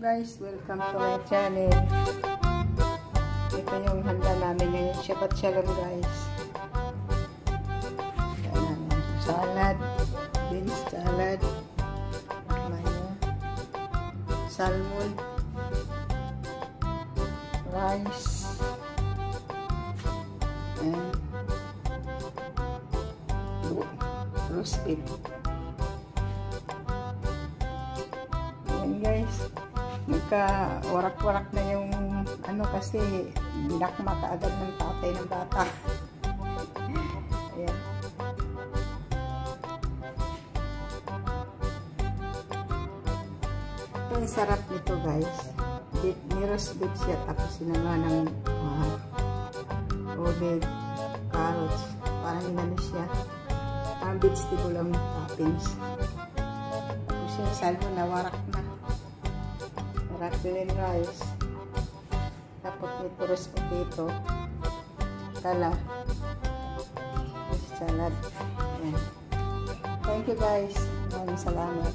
guys, welcome to my channel. Ito yung handa namin ngayon, Shabbat Shalom guys. Salad, beans salad, salmon, rice, and roast beef. Ayan guys, nagka-warak-warak na yung ano kasi binakma kaagad ng tatay ng bata. Ayan. Ito ang sarap nito guys. Roast beef siya, tapos sinama ng olive, carrots, parang inano siya, parang vegetable ang toppings. Tapos yung salmon na warak na, warak din rice, tapos may roast potato, kala, salad. Ayan. Thank you guys, maraming salamat.